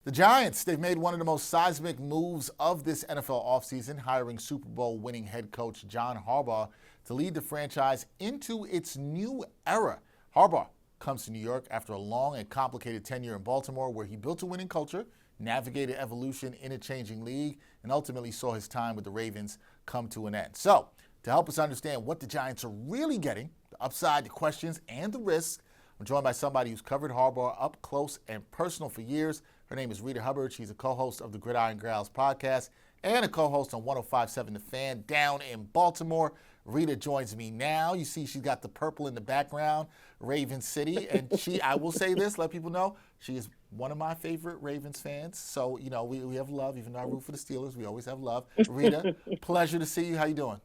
The Giants, they've made one of the most seismic moves of this NFL offseason, hiring Super Bowl winning head coach John Harbaugh to lead the franchise into its new era. Harbaugh comes to New York after a long and complicated tenure in Baltimore, where he built a winning culture, navigated evolution in a changing league, and ultimately saw his time with the Ravens come to an end. So, to help us understand what the Giants are really getting, the upside, the questions, and the risks, I'm joined by somebody who's covered Harbaugh up close and personal for years. Her name is Reeta Hubbard. She's a co-host of the Gridiron Gals podcast and a co-host on 105.7 The Fan down in Baltimore. Reeta joins me now. You see she's got the purple in the background, Raven City. And I will say this, let people know, she is one of my favorite Ravens fans. So, we have love. Even though I root for the Steelers, we always have love. Reeta, pleasure to see you. How you doing?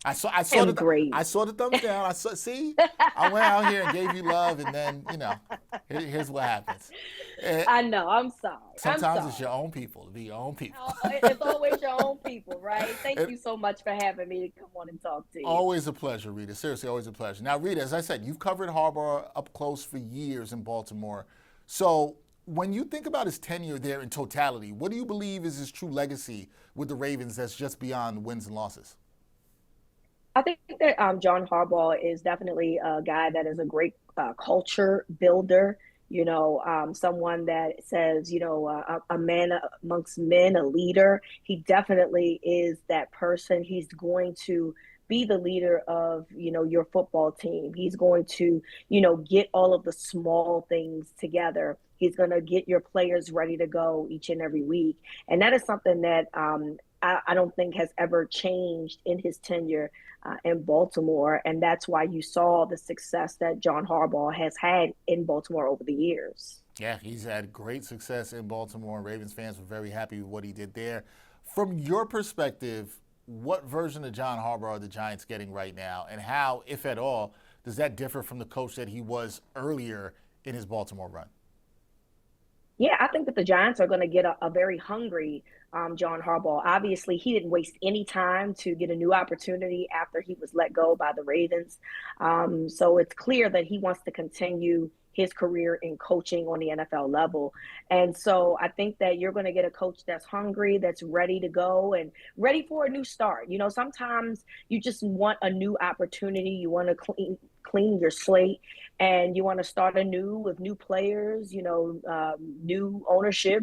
I saw the thumbs down. I went out here and gave you love, and then here's what happens. I know. I'm sorry. Sometimes it's your own people to be your own people. It's always your own people, right? Thank you so much for having me to come on and talk to you. Always a pleasure, Reeta. Seriously, always a pleasure. Now, Reeta, as I said, you've covered Harbaugh up close for years in Baltimore. So when you think about his tenure there in totality, what do you believe is his true legacy with the Ravens that's just beyond wins and losses? I think that John Harbaugh is definitely a guy that is a great culture builder. Someone that says, a man amongst men, a leader. He definitely is that person. He's going to be the leader of, your football team. He's going to, get all of the small things together. He's going to get your players ready to go each and every week. And that is something that I don't think has ever changed in his tenure in Baltimore. And that's why you saw the success that John Harbaugh has had in Baltimore over the years. Yeah, he's had great success in Baltimore. Ravens fans were very happy with what he did there. From your perspective, what version of John Harbaugh are the Giants getting right now? And how, if at all, does that differ from the coach that he was earlier in his Baltimore run? Yeah, I think that the Giants are going to get a very hungry John Harbaugh. Obviously, he didn't waste any time to get a new opportunity after he was let go by the Ravens. So it's clear that he wants to continue his career in coaching on the NFL level. And so I think that you're going to get a coach that's hungry, that's ready to go and ready for a new start. Sometimes you just want a new opportunity. You want to clean your slate and you want to start anew with new players, new ownership,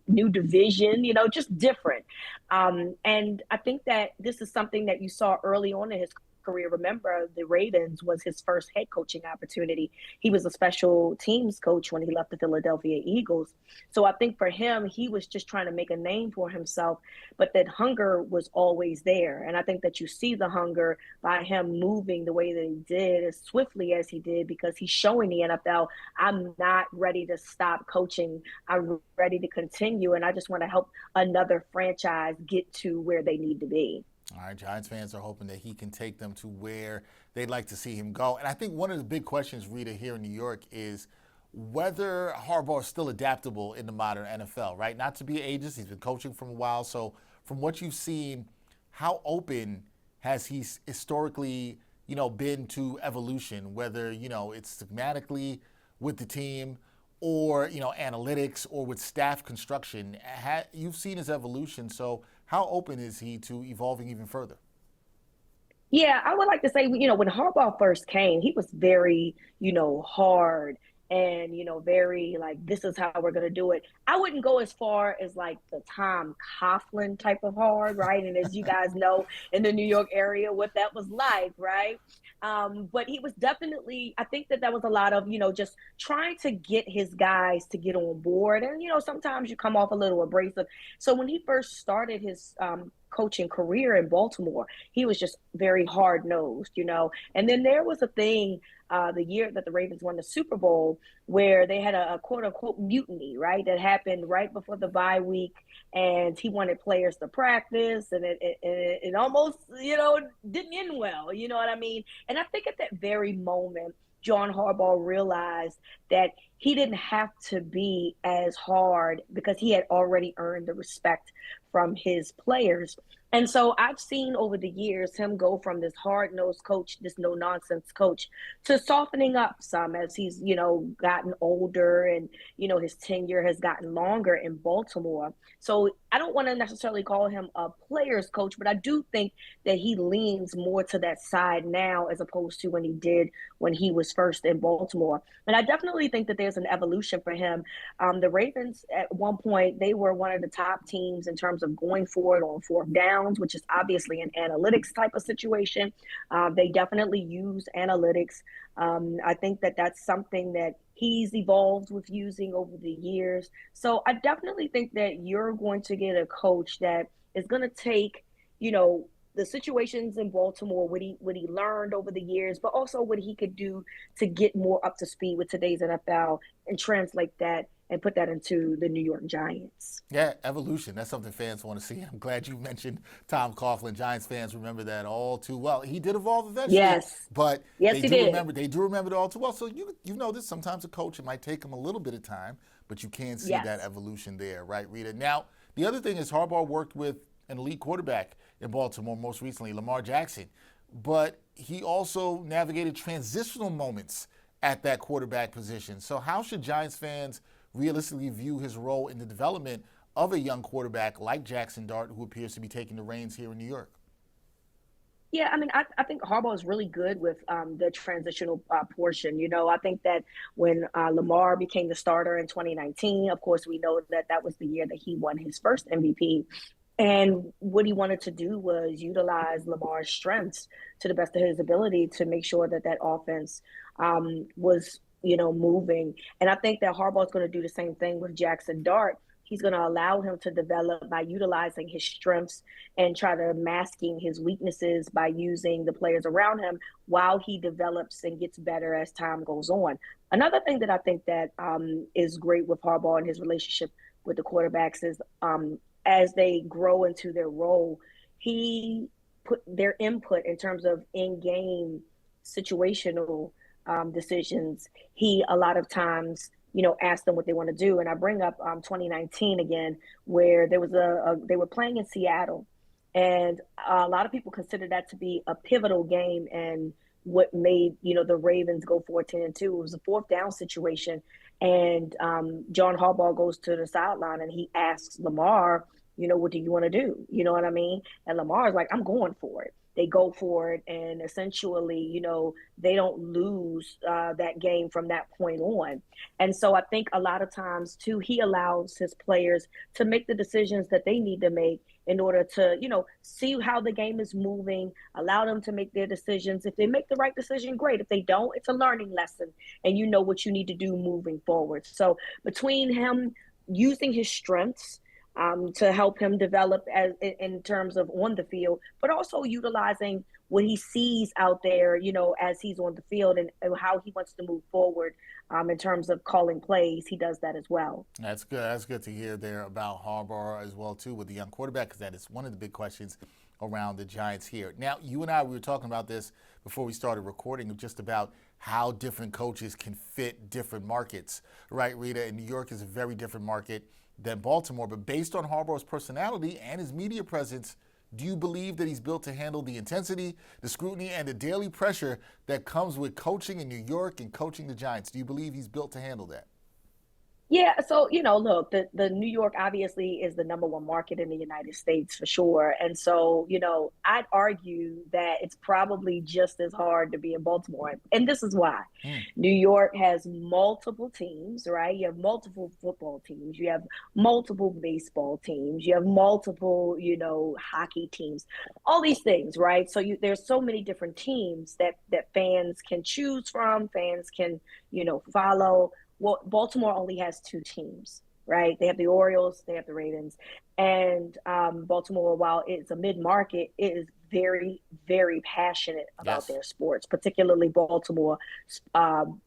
new division, just different. And I think that this is something that you saw early on in his career. Remember, the Ravens was his first head coaching opportunity. He was a special teams coach when he left the Philadelphia Eagles. So I think for him, he was just trying to make a name for himself, but that hunger was always there. And I think that you see the hunger by him moving the way that he did, as swiftly as he did, because he's showing the NFL, I'm not ready to stop coaching. I'm ready to continue. And I just want to help another franchise get to where they need to be. All right, Giants fans are hoping that he can take them to where they'd like to see him go. And I think one of the big questions, Reeta, here in New York is whether Harbaugh is still adaptable in the modern NFL, right? Not to be ageist, he's been coaching for a while. So from what you've seen, how open has he historically, been to evolution, whether, it's schematically with the team or, analytics or with staff construction? You've seen his evolution, so how open is he to evolving even further? Yeah, I would like to say, when Harbaugh first came, he was very, hard and, very like, this is how we're going to do it. I wouldn't go as far as like the Tom Coughlin type of hard, right? And as you guys know, in the New York area, what that was like, right? But he was definitely, I think that was a lot of, just trying to get his guys to get on board. And, sometimes you come off a little abrasive. So when he first started his coaching career in Baltimore, he was just very hard-nosed, And then there was a thing the year that the Ravens won the Super Bowl where they had a quote-unquote mutiny, right, that happened right before the bye week, and he wanted players to practice, and it almost, didn't end well, you know what I mean? And I think at that very moment, John Harbaugh realized that he didn't have to be as hard because he had already earned the respect from his players. And so I've seen over the years him go from this hard-nosed coach, this no-nonsense coach, to softening up some as he's, gotten older and, his tenure has gotten longer in Baltimore. So I don't want to necessarily call him a player's coach, but I do think that he leans more to that side now as opposed to when he did when he was first in Baltimore. And I definitely think that there's an evolution for him. The Ravens, at one point, they were one of the top teams in terms of going for it on fourth downs, which is obviously an analytics type of situation. They definitely use analytics. I think that that's something that he's evolved with using over the years. So I definitely think that you're going to get a coach that is going to take, the situations in Baltimore, what he learned over the years, but also what he could do to get more up to speed with today's NFL and translate that and put that into the New York Giants. Yeah, evolution. That's something fans want to see. I'm glad you mentioned Tom Coughlin. Giants fans remember that all too well. He did evolve eventually, Yes. but Yes, they he do did. remember. They do remember it all too well. So you know this. Sometimes a coach, it might take him a little bit of time, but you can see Yes. that evolution there, right, Reeta? Now the other thing is Harbaugh worked with an elite quarterback in Baltimore most recently, Lamar Jackson, but he also navigated transitional moments at that quarterback position. So how should Giants fans realistically view his role in the development of a young quarterback like Jackson Dart, who appears to be taking the reins here in New York? Yeah, I mean, I think Harbaugh is really good with the transitional portion. I think that when Lamar became the starter in 2019, of course, we know that that was the year that he won his first MVP. And what he wanted to do was utilize Lamar's strengths to the best of his ability to make sure that that offense was, moving. And I think that Harbaugh is going to do the same thing with Jackson Dart. He's going to allow him to develop by utilizing his strengths and try to masking his weaknesses by using the players around him while he develops and gets better as time goes on. Another thing that I think that is great with Harbaugh and his relationship with the quarterbacks is as they grow into their role, he put their input in terms of in-game situational decisions. He a lot of times, asked them what they want to do. And I bring up 2019 again, where there was they were playing in Seattle, and a lot of people consider that to be a pivotal game and what made the Ravens go 14-2. It was a fourth down situation, and John Harbaugh goes to the sideline and he asks Lamar, what do you want to do? You know what I mean? And Lamar's like, I'm going for it. They go for it, and essentially, they don't lose that game from that point on. And so I think a lot of times, too, he allows his players to make the decisions that they need to make in order to, see how the game is moving, allow them to make their decisions. If they make the right decision, great. If they don't, it's a learning lesson, and you know what you need to do moving forward. So between him using his strengths, to help him develop in terms of on the field, but also utilizing what he sees out there, as he's on the field and how he wants to move forward in terms of calling plays. He does that as well. That's good. That's good to hear there about Harbaugh as well, too, with the young quarterback, because that is one of the big questions around the Giants here. Now, you and I, we were talking about this before we started recording, just about how different coaches can fit different markets, right, Reeta? And New York is a very different market than Baltimore, but based on Harbaugh's personality and his media presence, do you believe that he's built to handle the intensity, the scrutiny, and the daily pressure that comes with coaching in New York and coaching the Giants? Do you believe he's built to handle that? Yeah, so look, the New York obviously is the number one market in the United States for sure. And so, I'd argue that it's probably just as hard to be in Baltimore. And this is why. New York has multiple teams, right? You have multiple football teams, you have multiple baseball teams, you have multiple, hockey teams, all these things, right? So there's so many different teams that fans can choose from, fans can, follow. Well, Baltimore only has two teams, right? They have the Orioles, they have the Ravens. And Baltimore, while it's a mid-market, it is very, very passionate about their sports, particularly Baltimore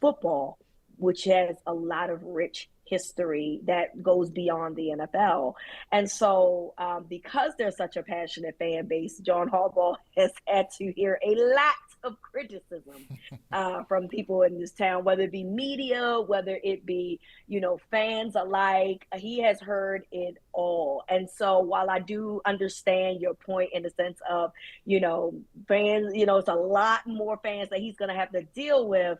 football, which has a lot of rich history that goes beyond the NFL. And so, because there's such a passionate fan base, John Harbaugh has had to hear a lot of criticism from people in this town, whether it be media, whether it be, fans alike. He has heard it all. And so while I do understand your point in the sense of, fans, it's a lot more fans that he's going to have to deal with.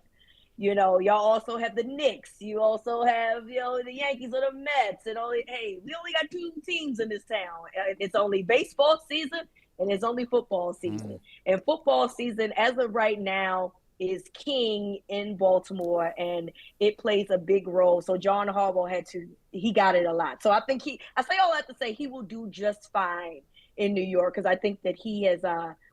Y'all also have the Knicks. You also have, the Yankees or the Mets. And we only got two teams in this town. It's only baseball season and it's only football season. And football season, as of right now, is king in Baltimore, and it plays a big role. So John Harbaugh he got it a lot. So I think I say all that to say he will do just fine in New York, because I think that he has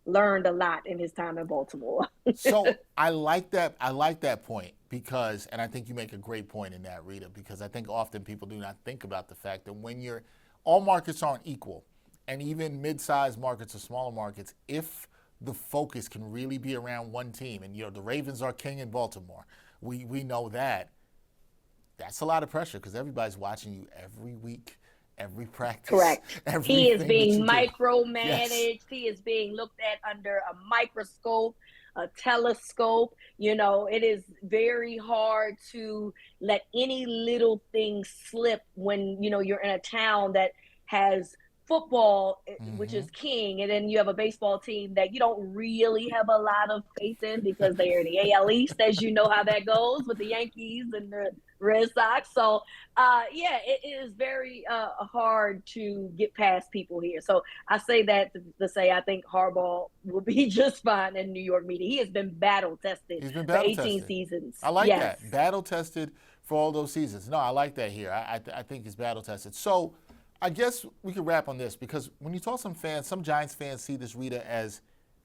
learned a lot in his time in Baltimore. So I like that point because, and I think you make a great point in that, Reeta, because I think often people do not think about the fact that when all markets aren't equal, and even mid-sized markets or smaller markets, if the focus can really be around one team, and the Ravens are king in Baltimore, we know that's a lot of pressure because everybody's watching you every week, every practice. Correct. He is being micromanaged. Yes. He is being looked at under a microscope, a telescope. It is very hard to let any little thing slip when, you're in a town that has football, which is king, and then you have a baseball team that you don't really have a lot of faith in because they're in the AL East, as you know how that goes with the Yankees and the Red Sox. So, it is very hard to get past people here. So I say that to say I think Harbaugh will be just fine in New York media. He has been battle tested for 18 seasons. I like that. Battle tested for all those seasons. No, I like that here. I think he's battle tested. So I guess we could wrap on this, because when you talk to some fans, some Giants fans see this, Reeta, as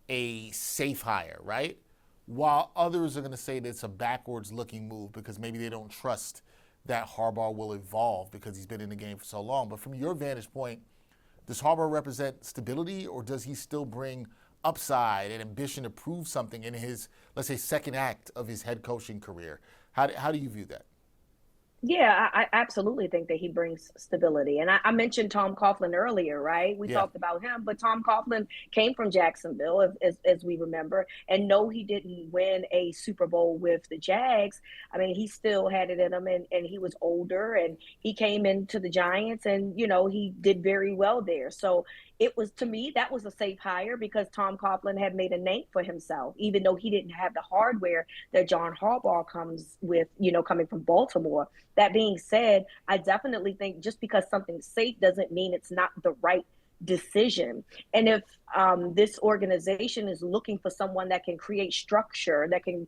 a safe hire, right? While others are going to say that it's a backwards-looking move because maybe they don't trust that Harbaugh will evolve because he's been in the game for so long. But from your vantage point, does Harbaugh represent stability, or does he still bring upside and ambition to prove something in his, let's say, second act of his head coaching career? How do you view that? Yeah, I absolutely think that he brings stability. And I mentioned Tom Coughlin earlier, right? We talked about him, but Tom Coughlin came from Jacksonville, as we remember. And no, he didn't win a Super Bowl with the Jags. I mean, he still had it in him, and he was older, and he came into the Giants, and, he did very well there. So it was, to me, that was a safe hire because Tom Coughlin had made a name for himself, even though he didn't have the hardware that John Harbaugh comes with, coming from Baltimore. That being said, I definitely think just because something's safe doesn't mean it's not the right decision. And if this organization is looking for someone that can create structure, that can,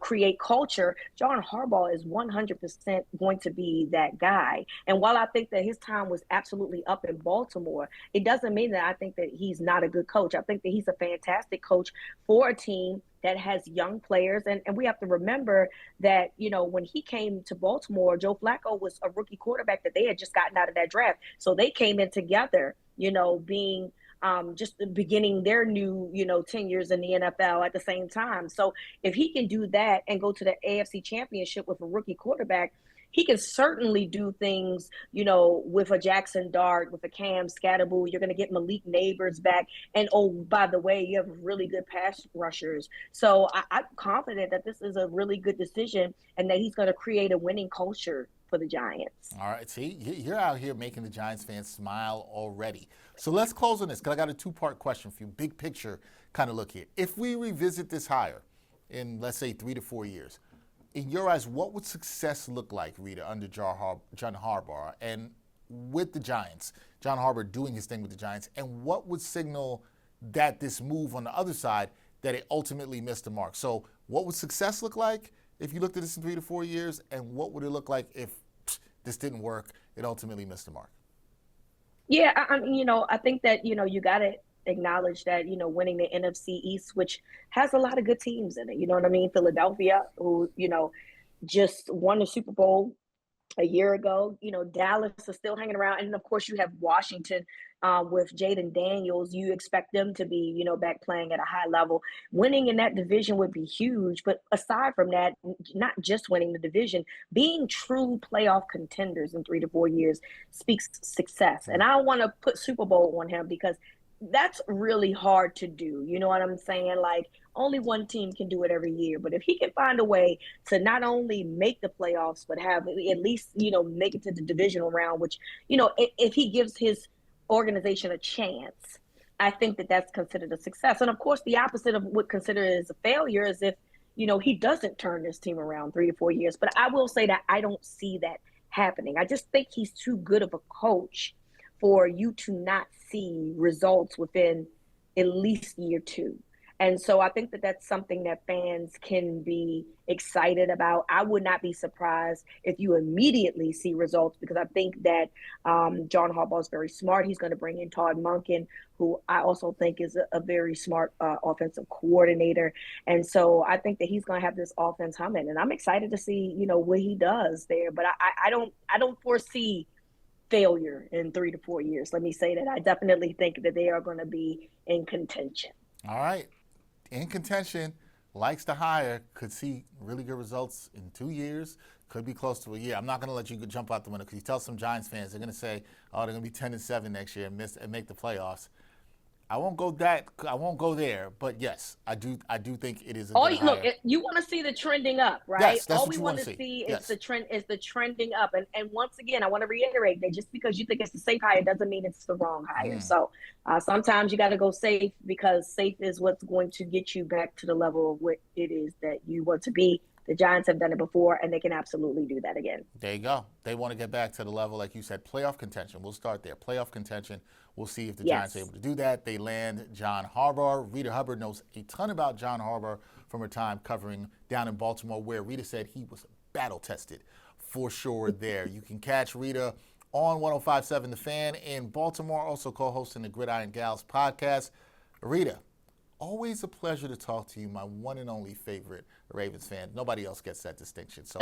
create culture, John Harbaugh is 100% going to be that guy. And while I think that his time was absolutely up in Baltimore, it doesn't mean that I think that he's not a good coach. I think that he's a fantastic coach for a team that has young players. And we have to remember that, when he came to Baltimore, Joe Flacco was a rookie quarterback that they had just gotten out of that draft. So they came in together, being just beginning their new, tenures in the NFL at the same time. So if he can do that and go to the AFC Championship with a rookie quarterback, he can certainly do things, with a Jackson Dart, with a Cam Scatterboo. You're going to get Malik Neighbors back. And, oh, by the way, you have really good pass rushers. So I'm confident that this is a really good decision and that he's going to create a winning culture for the Giants. All right. See, you're out here making the Giants fans smile already. So let's close on this, because I got a two-part question for you. Big picture kind of look here. If we revisit this hire in, let's say, 3 to 4 years, in your eyes, what would success look like, Reeta, under John Harbaugh and with the Giants, John Harbaugh doing his thing with the Giants, and what would signal that this move on the other side, that it ultimately missed the mark? So what would success look like if you looked at this in 3 to 4 years, and what would it look like if this didn't work, it ultimately missed the mark? Yeah, I think that, you got to acknowledge that, winning the NFC East, which has a lot of good teams in it. You know what I mean? Philadelphia, who, just won the Super Bowl a year ago. Dallas is still hanging around, and of course you have Washington with Jaden Daniels. You expect them to be, back playing at a high level. Winning in that division would be huge, but aside from that, not just winning the division, being true playoff contenders in 3 to 4 years speaks success. And I don't want to put Super Bowl on him because that's really hard to do. You know what I'm saying? Like, only one team can do it every year. But if he can find a way to not only make the playoffs, but have at least, make it to the divisional round, which, if he gives his organization a chance, I think that that's considered a success. And of course, the opposite of what considered as a failure is if, he doesn't turn this team around 3 to 4 years. But I will say that I don't see that happening. I just think he's too good of a coach for you to not see results within at least year two. And so I think that that's something that fans can be excited about. I would not be surprised if you immediately see results because I think that John Harbaugh is very smart. He's going to bring in Todd Monken, who I also think is a very smart offensive coordinator. And so I think that he's going to have this offense humming. And I'm excited to see, what he does there. But I don't foresee failure in 3 to 4 years. Let me say that. I definitely think that they are going to be in contention. All right. In contention, likes to hire, could see really good results in 2 years, could be close to a year. I'm not going to let you jump out the window because you tell some Giants fans, they're going to say, oh, they're going to be 10-7 next year and make the playoffs. I won't go there, but yes, I do think it is a good hire. Look, you want to see the trending up, right? Yes, that's all what we you want to see yes. is the trending up. And once again, I want to reiterate that just because you think it's the safe hire doesn't mean it's the wrong hire. So sometimes you got to go safe because safe is what's going to get you back to the level of what it is that you want to be. The Giants have done it before, and they can absolutely do that again. There you go. They want to get back to the level, like you said, playoff contention. We'll start there. Playoff contention. We'll see if the Giants are able to do that. They land John Harbaugh. Reeta Hubbard knows a ton about John Harbaugh from her time covering down in Baltimore, where Reeta said he was battle-tested for sure there. You can catch Reeta on 105.7 The Fan in Baltimore, also co-hosting the Gridiron Gals podcast. Reeta, always a pleasure to talk to you, my one and only favorite Ravens fan. Nobody else gets that distinction, so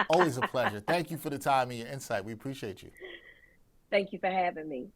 always a pleasure. Thank you for the time and your insight. We appreciate you. Thank you for having me.